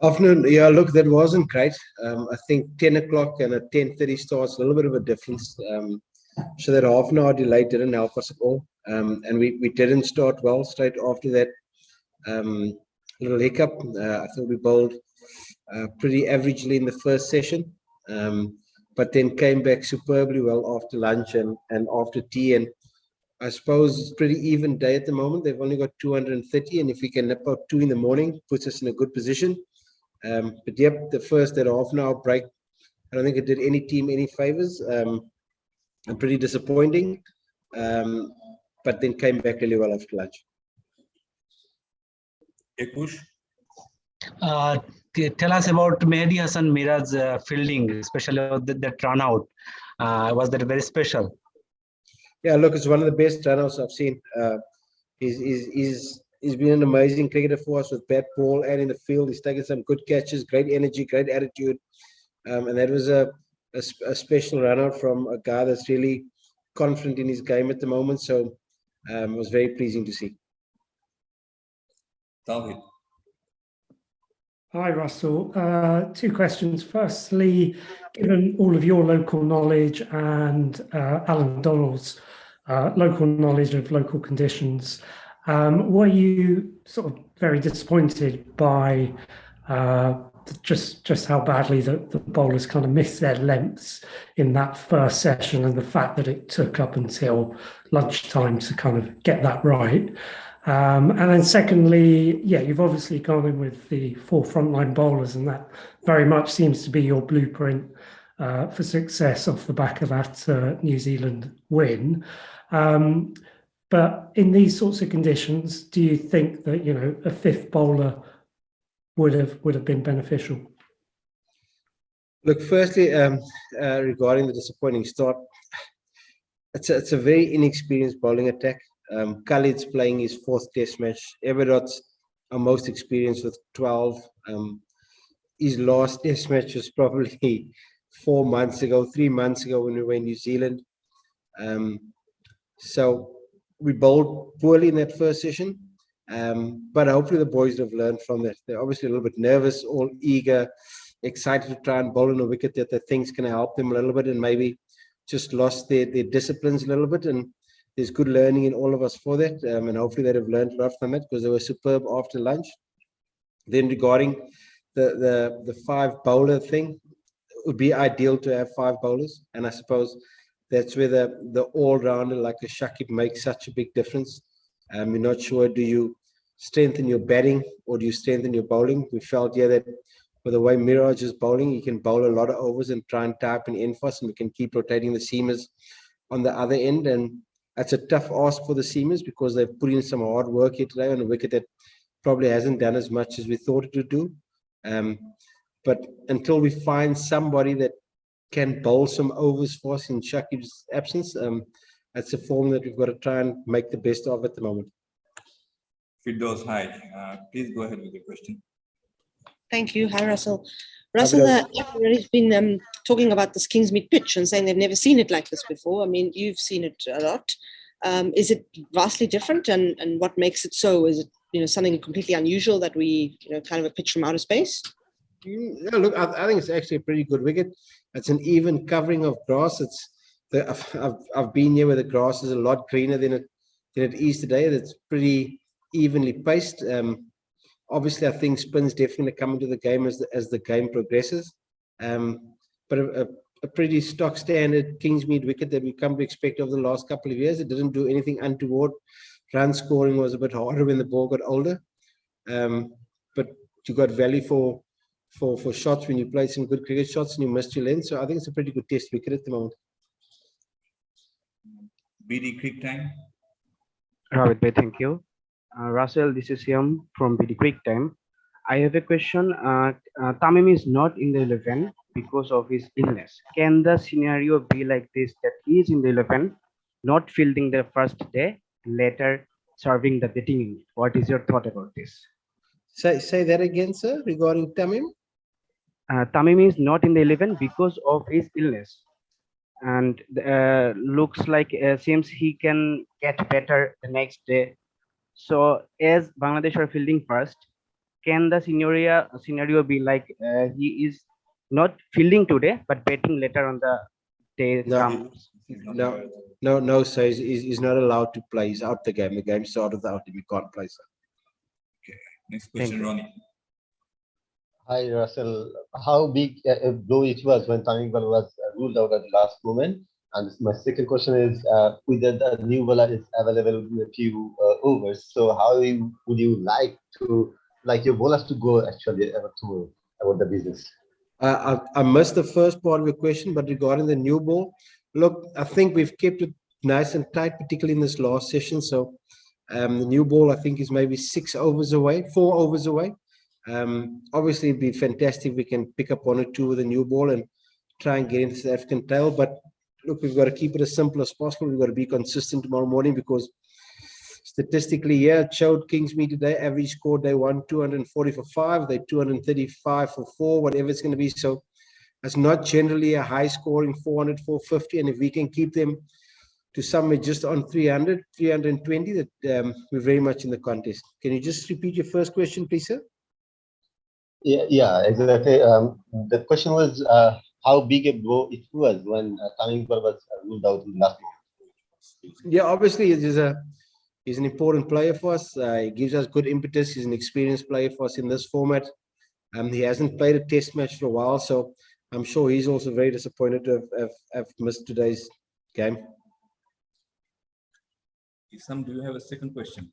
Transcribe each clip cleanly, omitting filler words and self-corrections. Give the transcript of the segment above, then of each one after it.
Afternoon. Yeah, look, that wasn't great. I think 10 o'clock and a 10:30 starts, a little bit of a difference. So that half an hour delay didn't help us at all. And we didn't start well straight after that. Little hiccup. I thought we bowled pretty averagely in the first session, but then came back superbly well after lunch and after tea. And I suppose it's pretty even day at the moment. They've only got 230, and if we can nip out two in the morning, puts us in a good position. But yep, the first that half an hour break, I don't think it did any team any favors. And pretty disappointing. But then came back really well after lunch. Ekush? Tell us about Mehdi Hassan Mira's fielding, especially that run out. Was that very special? Yeah, look, it's one of the best runouts I've seen. He's been an amazing cricketer for us with bat, ball, and in the field. He's taken some good catches, great energy, great attitude. And that was a special run out from a guy that's really confident in his game at the moment. So it was very pleasing to see. Tawhid. Hi, Russell. Two questions. Firstly, given all of your local knowledge and Alan Donald's local knowledge of local conditions, were you sort of very disappointed by just how badly the bowlers kind of missed their lengths in that first session, and the fact that it took up until lunchtime to kind of get that right? And then secondly, yeah, you've obviously gone in with the 4 frontline bowlers, and that very much seems to be your blueprint for success off the back of that New Zealand win. But in these sorts of conditions, do you think that, you know, a 5th bowler would have been beneficial? Look, firstly, regarding the disappointing start, it's a very inexperienced bowling attack. Khalid's playing his 4th test match. Everett's our most experienced with 12. His last test match was probably 4 months ago, 3 months ago when we were in New Zealand. So we bowled poorly in that first session. But hopefully the boys have learned from that. They're obviously a little bit nervous, all eager, excited to try and bowl in a wicket that they think's going to help them a little bit, and maybe just lost their disciplines a little bit. And there's good learning in all of us for that. And hopefully they'd have learned a lot from it, because they were superb after lunch. Then regarding the 5 bowler thing, it would be ideal to have 5 bowlers. And I suppose that's where the all-rounder like a Shakib makes such a big difference. You're not sure, do you strengthen your batting or do you strengthen your bowling? We felt, yeah, that with the way Miraj is bowling, he can bowl a lot of overs and try and tie up an end-fast, and we can keep rotating the seamers on the other end. And that's a tough ask for the seamers, because they've put in some hard work here today on a wicket that probably hasn't done as much as we thought it would do. But until we find somebody that can bowl some overs for us in Shakib's absence, that's a form that we've got to try and make the best of at the moment. Firdaus, hi. Please go ahead with your question. Thank you. Hi, Russell. Russell, everybody's been talking about this Kingsmead pitch and saying they've never seen it like this before. I mean, you've seen it a lot. Is it vastly different, and what makes it so? Is it, you know, something completely unusual that we, you know, kind of a pitch from outer space? Yeah, look, I think it's actually a pretty good wicket. It's an even covering of grass. I've been here where the grass is a lot greener than it is today. It's pretty evenly paced. Obviously, I think spin's definitely come into the game as the game progresses. But a pretty stock standard Kingsmead wicket that we come to expect over the last couple of years. It didn't do anything untoward. Run scoring was a bit harder when the ball got older. But you got value for shots when you play some good cricket shots and you missed your length. So I think it's a pretty good test wicket at the moment. BD Quick Time. Ravit bhai, thank you. Russell, this is Yam from BD Quick Time. I have a question. Tamim is not in the 11 because of his illness. Can the scenario be like this, that he is in the 11, not fielding the first day, later serving the batting unit? What is your thought about this? Say that again, sir, regarding Tamim? Tamim is not in the 11 because of his illness. And looks like seems he can get better the next day. So as Bangladesh are fielding first, can the scenario be like he is not fielding today, but batting later on the day No, comes? no, sir. He's not allowed to play. He's out the game. The game started without him. He can't play, sir. Okay. Next question, Ronnie. Hi, Russell. How big a blow it was when Domingo was ruled out at the last moment? And my second question is, whether the new bowler is available in a few overs. So how would you like your bowlers to go actually tomorrow about the business? I missed the first part of your question, but regarding the new ball, look, I think we've kept it nice and tight, particularly in this last session. So the new ball, I think, is maybe 4 overs away. Obviously, it'd be fantastic if we can pick up 1 or 2 with the new ball and try and get into the African tail. But look, we've got to keep it as simple as possible. We've got to be consistent tomorrow morning because statistically, yeah, it showed Kingsmead today. Average score day 1, 240 for 5. They 235 for 4, whatever it's going to be. So it's not generally a high scoring 400, 450. And if we can keep them to somewhere just on 300, 320, that we're very much in the contest. Can you just repeat your first question, please, sir? Yeah, exactly. The question was how big a blow it was when Domingo was ruled out in the last game. Yeah, obviously, he's an important player for us. He gives us good impetus. He's an experienced player for us in this format. He hasn't played a test match for a while, so I'm sure he's also very disappointed to have missed today's game. Isam, do you have a second question?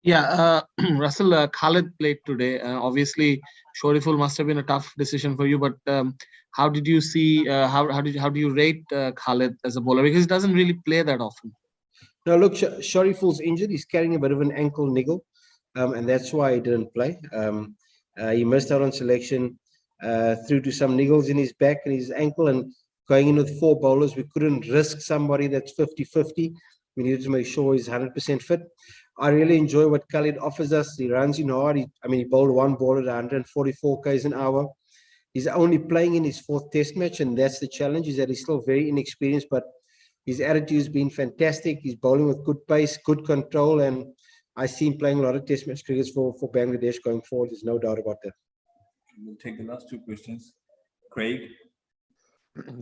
Yeah, Russell, Khalid played today. Obviously, Shoriful must have been a tough decision for you, but how did you see? How do you rate Khalid as a bowler? Because he doesn't really play that often. Now, look, Shariful's injured. He's carrying a bit of an ankle niggle, and that's why he didn't play. He missed out on selection through to some niggles in his back and his ankle. And going in with 4 bowlers, we couldn't risk somebody that's 50-50. We needed to make sure he's 100% fit. I really enjoy what Khalid offers us. He runs in hard. He bowled 1 ball at 144 k's an hour. He's only playing in his 4th test match, and that's the challenge, is that he's still very inexperienced, but his attitude's been fantastic. He's bowling with good pace, good control, and I see him playing a lot of test match crickets for Bangladesh going forward. There's no doubt about that. We'll take the last 2 questions. Craig.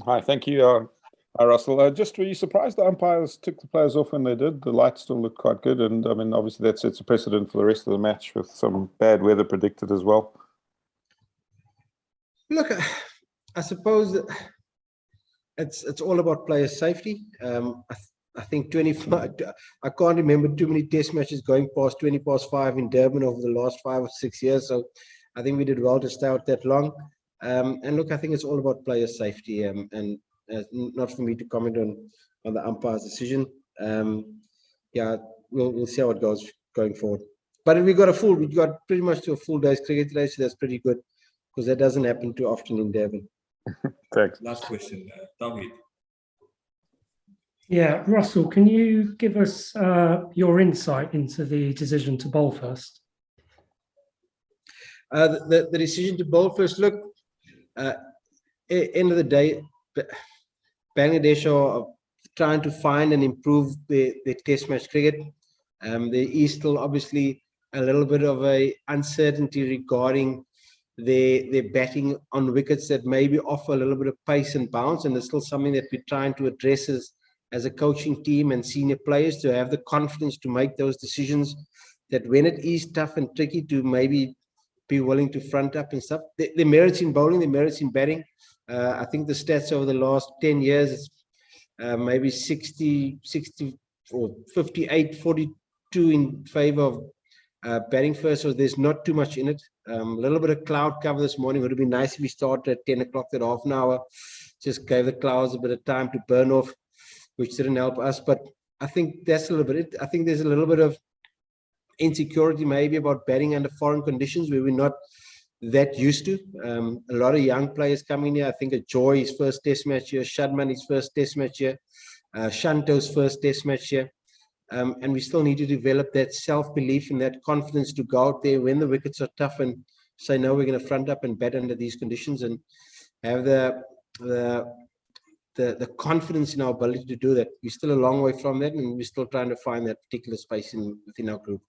Hi, thank you. Hi, Russell. Just were you surprised the umpires took the players off when they did? The lights still looked quite good, and I mean, obviously that sets a precedent for the rest of the match with some bad weather predicted as well. Look, I suppose that it's all about player safety. I think 25. I can't remember too many test matches going past 20 past 5 in Durban over the last 5 or 6 years. So I think we did well to stay out that long. And look, I think it's all about player safety. And not for me to comment on the umpire's decision. Yeah, we'll see how it goes going forward. But we got pretty much to a full day's cricket today, so that's pretty good because that doesn't happen too often in Durban. Thanks. Last question, Tawhid. Yeah, Russell, can you give us your insight into the decision to bowl first? The decision to bowl first. Look, end of the day, Bangladesh are trying to find and improve their test match cricket. There is still obviously a little bit of a uncertainty regarding their batting on wickets that maybe offer a little bit of pace and bounce, and it's still something that we're trying to address as a coaching team and senior players to have the confidence to make those decisions, that when it is tough and tricky to maybe be willing to front up and stuff. The merits in bowling, the merits in batting. I think the stats over the last 10 years is maybe 60 or 58, 42 in favor of batting first. So there's not too much in it. A little bit of cloud cover this morning. It would have been nice if we started at 10 o'clock, that half an hour. Just gave the clouds a bit of time to burn off, which didn't help us. But I think that's a little bit it. I think there's a little bit of insecurity maybe about batting under foreign conditions where we're not that used to. A lot of young players coming here. I think a Joy, his first test match here, Shadman, his first test match here, Shanto's first test match here. And we still need to develop that self-belief and that confidence to go out there when the wickets are tough and say, no, we're going to front up and bat under these conditions, and have the confidence in our ability to do that. We're still a long way from that, and we're still trying to find that particular space within our group.